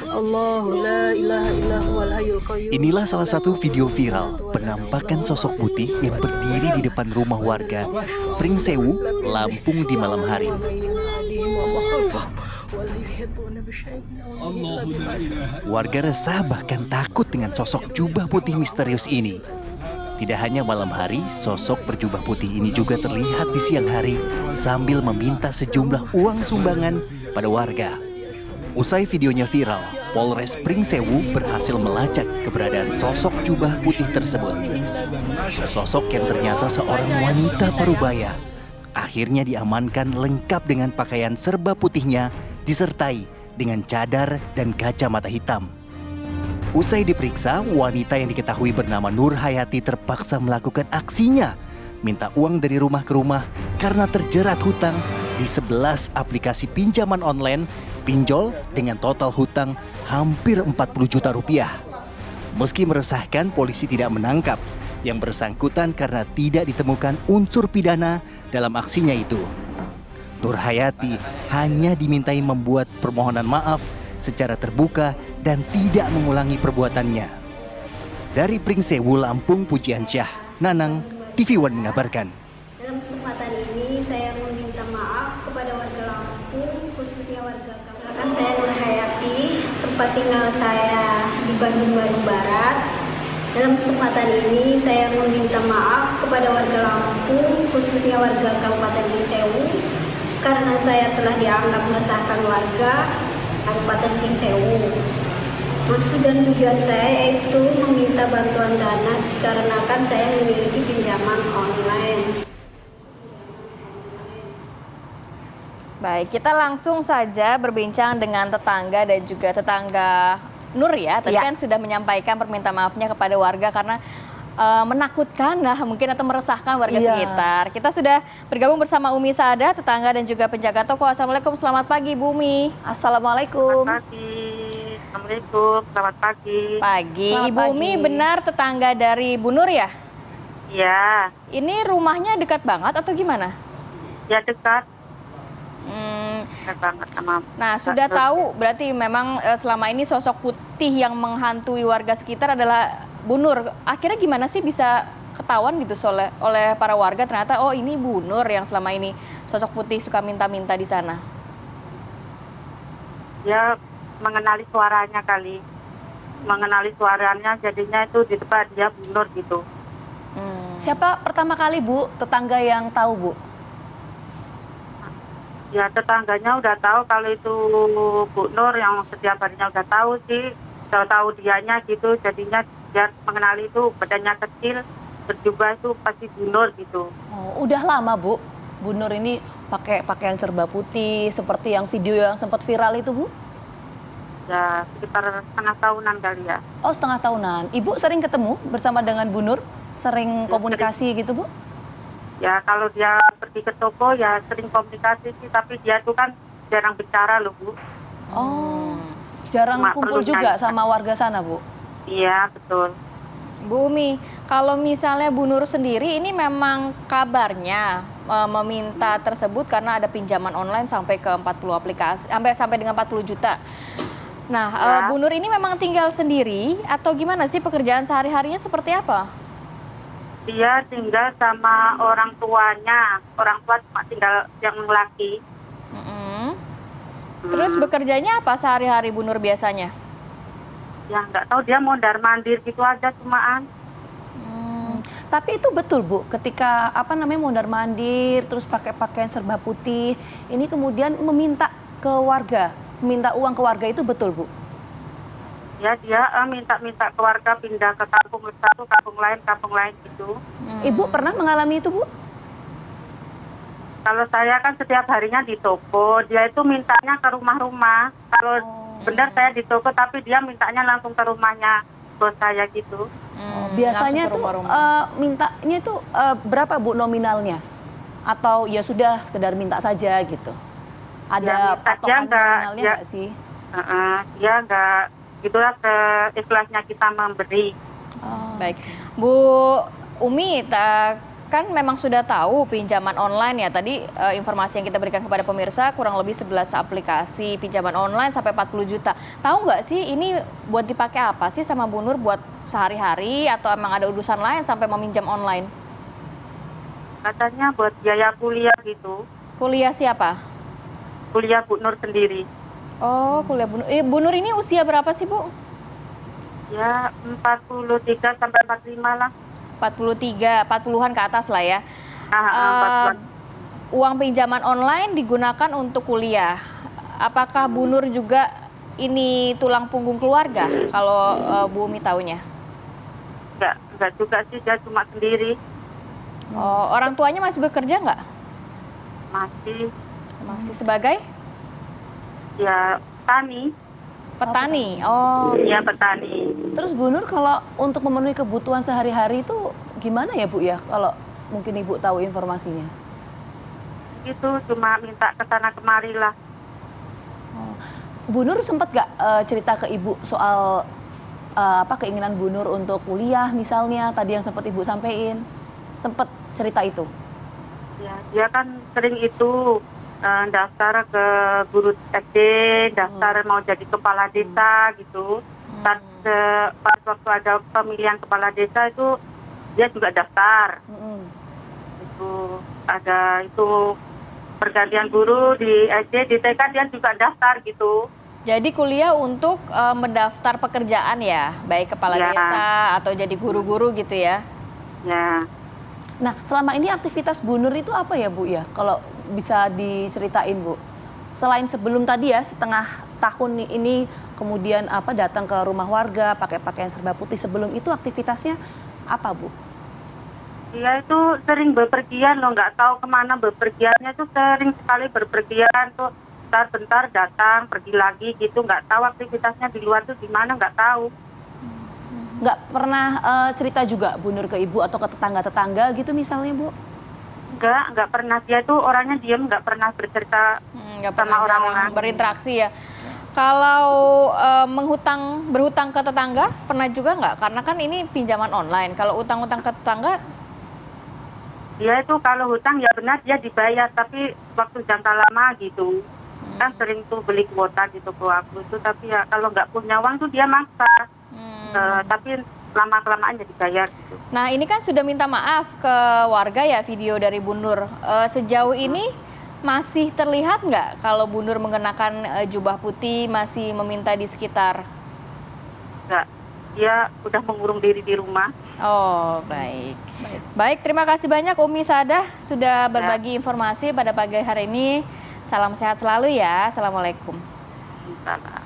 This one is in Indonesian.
Allah la ilaha illa huwal hayyul qayyum. Inilah salah satu video viral penampakan sosok putih yang berdiri di depan rumah warga Pringsewu, Lampung di malam hari. Warga resah bahkan takut dengan sosok jubah putih misterius ini. Tidak hanya malam hari, sosok berjubah putih ini juga terlihat di siang hari sambil meminta sejumlah uang sumbangan pada warga. Usai videonya viral, Polres Pringsewu berhasil melacak keberadaan sosok jubah putih tersebut. Sosok yang ternyata seorang wanita parubaya akhirnya diamankan lengkap dengan pakaian serba putihnya disertai dengan cadar dan kacamata hitam. Usai diperiksa, wanita yang diketahui bernama Nur Hayati terpaksa melakukan aksinya, minta uang dari rumah ke rumah karena terjerat hutang di 11 aplikasi pinjaman online, pinjol dengan total hutang hampir 40 juta rupiah. Meski meresahkan, polisi tidak menangkap yang bersangkutan karena tidak ditemukan unsur pidana dalam aksinya itu. Nur Hayati hanya dimintai membuat permohonan maaf secara terbuka dan tidak mengulangi perbuatannya. Dari Pringsewu, Lampung, Pujiansyah, Nanang, TV One mengabarkan. Dalam kesempatan ini saya meminta maaf kepada warga Lampung, khususnya warga Kabupaten. Saya Nur Hayati, tempat tinggal saya di Bandung Baru Barat. Dalam kesempatan ini saya meminta maaf kepada warga Lampung, khususnya warga Kabupaten Pringsewu, karena saya telah dianggap meresahkan warga Kabupaten Pringsewu. Maksud dan tujuan saya yaitu meminta bantuan dana dikarenakan saya memiliki pinjaman online. Baik, kita langsung saja berbincang dengan tetangga dan juga tetangga Nur ya. Tadi kan sudah menyampaikan permintaan maafnya kepada warga karena menakutkan mungkin atau meresahkan warga sekitar. Kita sudah bergabung bersama Umi Saada, tetangga dan juga penjaga toko. Assalamualaikum, selamat pagi Bu Umi. Assalamualaikum. Selamat pagi. Assalamualaikum, selamat pagi. Pagi. Selamat Ibu pagi. Umi benar tetangga dari Bu Nur ya? Iya, Ini rumahnya dekat banget atau gimana? ya dekat. Hmm, Dekat banget sama. Nah, sudah tahu berarti memang selama ini sosok putih yang menghantui warga sekitar adalah Bu Nur. Akhirnya gimana sih bisa ketahuan gitu oleh para warga ternyata oh ini Bu Nur yang selama ini sosok putih suka minta-minta di sana? Dia mengenali suaranya kali. Mengenali suaranya jadinya itu di depan dia bunur gitu. Siapa pertama kali Bu, tetangga yang tahu Bu? Ya tetangganya udah tahu kalau itu Bu Nur yang setiap harinya udah tahu sih. Udah tahu dianya gitu jadinya dia mengenali itu badannya kecil, berjubah itu pasti Bu Nur gitu. Oh, udah lama Bu, Bu Nur ini pakai pakaian serba putih seperti yang video yang sempat viral itu Bu? Ya sekitar setengah tahunan kali ya. Oh, setengah tahunan. Ibu sering ketemu bersama dengan Bu Nur? Sering komunikasi gitu Bu? Ya kalau dia pergi ke toko ya sering komunikasi sih, tapi dia tuh kan jarang bicara loh Bu. Oh, jarang Cuma kumpul perlu juga nyanyi. sama warga sana Bu? Iya betul. Bu Umi, kalau misalnya Bu Nur sendiri ini memang kabarnya meminta tersebut karena ada pinjaman online sampai ke 40 aplikasi, sampai dengan 40 juta. Nah, Bu Nur ini memang tinggal sendiri atau gimana sih pekerjaan sehari-harinya seperti apa? Dia tinggal sama orang tuanya, orang tua cuma tinggal yang laki. Terus bekerjanya apa sehari-hari Bu Nur biasanya? Ya nggak tahu dia mondar mandir gitu aja cumaan. Tapi itu betul Bu, ketika mondar mandir terus pakai pakaian serba putih, ini kemudian meminta ke warga, meminta uang ke warga itu betul Bu? Ya dia minta-minta ke warga pindah ke kampung satu, kampung lain gitu. Ibu pernah mengalami itu Bu? Kalau saya kan setiap harinya di toko, dia itu mintanya ke rumah-rumah. Kalau benar saya di toko, tapi dia mintanya langsung ke rumahnya bos saya gitu. Biasanya tuh mintanya itu berapa Bu nominalnya? Atau ya sudah sekedar minta saja gitu? Ada patokan nominalnya nggak sih? Dia nggak, gitulah seikhlasnya kita memberi. Baik, Bu Umi, kan memang sudah tahu pinjaman online ya. Tadi informasi yang kita berikan kepada pemirsa kurang lebih 11 aplikasi pinjaman online sampai 40 juta. Tahu nggak sih ini buat dipakai apa sih sama Bu Nur, buat sehari-hari atau emang ada urusan lain sampai meminjam online? Katanya buat biaya kuliah gitu. Kuliah siapa? Kuliah Bu Nur sendiri. Oh, kuliah Bu Nur. Bu Nur ini usia berapa sih, Bu? Ya 43 sampai 45 lah. 43, 40-an ke atas lah ya. Uang pinjaman online digunakan untuk kuliah. Apakah Bu Nur juga ini tulang punggung keluarga kalau Bu Umi taunya? Enggak juga sih, dia cuma sendiri. Oh, orang tuanya masih bekerja nggak? Masih. Masih sebagai? Ya petani. Petani. Oh, Iya petani. Terus Bu Nur kalau untuk memenuhi kebutuhan sehari-hari itu gimana ya Bu ya? Kalau mungkin Ibu tahu informasinya. Itu cuma minta ke sana kemari lah. Oh. Bu Nur sempat nggak cerita ke Ibu soal keinginan Bu Nur untuk kuliah misalnya tadi yang sempat Ibu sampaikan? Sempat cerita itu? Ya, dia kan sering itu daftar ke guru SD, daftar mau jadi kepala desa gitu. Pas waktu ada pemilihan kepala desa itu dia juga daftar. Itu ada itu pergantian guru di SD, di TK dia juga daftar gitu. jadi kuliah untuk mendaftar pekerjaan ya, baik kepala desa atau jadi guru-guru gitu ya? Ya. Nah, selama ini aktivitas Bu Nur itu apa ya Bu ya? Kalau bisa diceritain Bu. Selain sebelum tadi ya, setengah tahun ini kemudian datang ke rumah warga pakai pakaian serba putih, sebelum itu aktivitasnya apa Bu? Dia itu sering bepergian loh, nggak tahu kemana bepergiannya tuh, sering sekali bepergian tuh, bentar datang, pergi lagi gitu, nggak tahu aktivitasnya di luar tuh di mana, nggak tahu. Nggak pernah cerita juga Bu Nur ke Ibu atau ke tetangga-tetangga gitu misalnya Bu? Nggak pernah. Dia tuh orangnya diam, nggak pernah bercerita Nggak sama pernah orang-orang. berinteraksi ya. Kalau berhutang ke tetangga pernah juga nggak? Karena kan ini pinjaman online. Kalau utang-utang ke tetangga? Dia itu kalau hutang ya benar dia dibayar, tapi waktu jangka lama gitu. Kan sering tuh beli kuota gitu ke aku itu, tapi ya kalau nggak punya uang tuh dia maksa. Tapi lama-kelamaan jadi bayar gitu. Nah ini kan sudah minta maaf ke warga ya, video dari Bu Nur. Sejauh ini masih terlihat nggak kalau Bu Nur mengenakan jubah putih masih meminta di sekitar? Nggak, dia udah mengurung diri di rumah. Oh baik. Baik, terima kasih banyak Umi Sadah sudah berbagi informasi pada pagi hari ini. Salam sehat selalu ya. Assalamualaikum. Salah.